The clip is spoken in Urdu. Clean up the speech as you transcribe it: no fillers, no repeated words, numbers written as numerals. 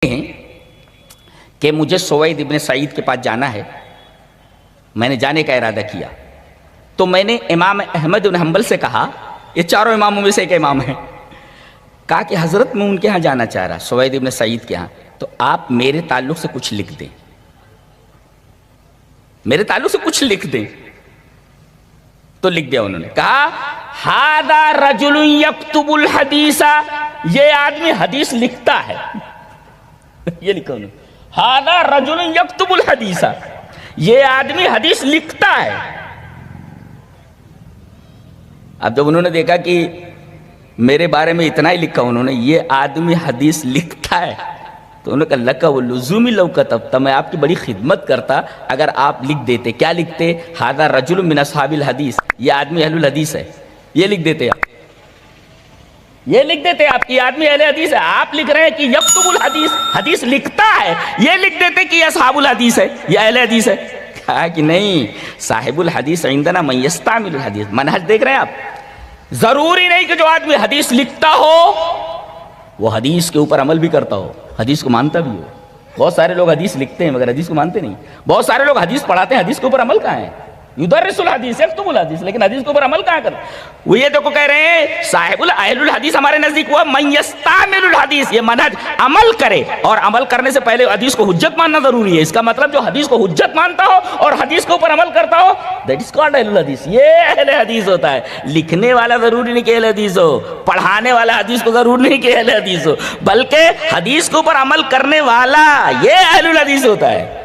ہیں کہ مجھے سوید ابن سعید کے پاس جانا ہے، میں نے جانے کا ارادہ کیا تو میں نے امام احمد بن حنبل سے کہا، یہ چاروں اماموں میں سے ایک امام ہیں، کہا کہ حضرت میں ان کے ہاں جانا چاہ رہا، سوید ابن سعید کے ہاں، تو آپ میرے تعلق سے کچھ لکھ دیں، میرے تعلق سے کچھ لکھ دیں۔ تو لکھ دیا انہوں نے، کہا ھذا رجل یکتب الحدیث، یہ آدمی حدیث لکھتا ہے، یہ لکھا انہوں نے، ھذا رجل یکتب الحدیث، یہ آدمی حدیث لکھتا ہے۔ اب جب انہوں نے دیکھا کہ میرے بارے میں اتنا ہی لکھا انہوں نے، یہ آدمی حدیث لکھتا ہے، تو انہوں نے کہا لکا وہ لزومی لو کتبتا، میں آپ کی بڑی خدمت کرتا اگر آپ لکھ دیتے۔ کیا لکھتے؟ ھذا رجل من اصحاب الحدیث، یہ آدمی اہل الحدیث ہے، یہ لکھ دیتے آپ، یہ لکھ دیتے آپ کی آدمی اہل حدیث ہے۔ آپ لکھ رہے ہیں کہ یکتب الحدیث، حدیث لکھتا ہے، یہ لکھ دیتے کہ یہ اصحاب الحدیث ہے، یہ اہل حدیث ہے۔ کہا کہ نہیں، صاحب الحدیث عندنا من یستعمل الحدیث، منہج دیکھ رہے ہیں آپ، ضروری نہیں کہ جو آدمی حدیث لکھتا ہو وہ حدیث کے اوپر عمل بھی کرتا ہو، حدیث کو مانتا بھی ہو۔ بہت سارے لوگ حدیث لکھتے ہیں مگر حدیث کو مانتے نہیں، بہت سارے لوگ حدیث پڑھاتے ہیں، حدیث کے اوپر عمل کہاں ہے؟ یدرس الحدیث یکتب الحدیث، لیکن حدیث کے اوپر عمل کہاں کرتا؟ وہ یہ دیکھو کہہ رہے ہیں صاحب اہل الحدیث ہمارے نزدیک ہوا من یستعمل الحدیث، یہ منہج عمل کرے، اور عمل کرنے سے پہلے حدیث کو حجت ماننا ضروری ہے۔ اس کا مطلب جو حدیث کو حجت مانتا ہو اور حدیث کے اوپر عمل کرتا ہو، دیٹ از کالڈ اہل الحدیث، یہ اہل حدیث ہوتا ہے۔ لکھنے والا ضروری نہیں کہ اہل حدیث ہو، پڑھانے والا حدیث کو ضرور نہیں کہ اہل حدیث ہو، بلکہ حدیث کے اوپر عمل کرنے والا یہ اہل الحدیث ہوتا ہے۔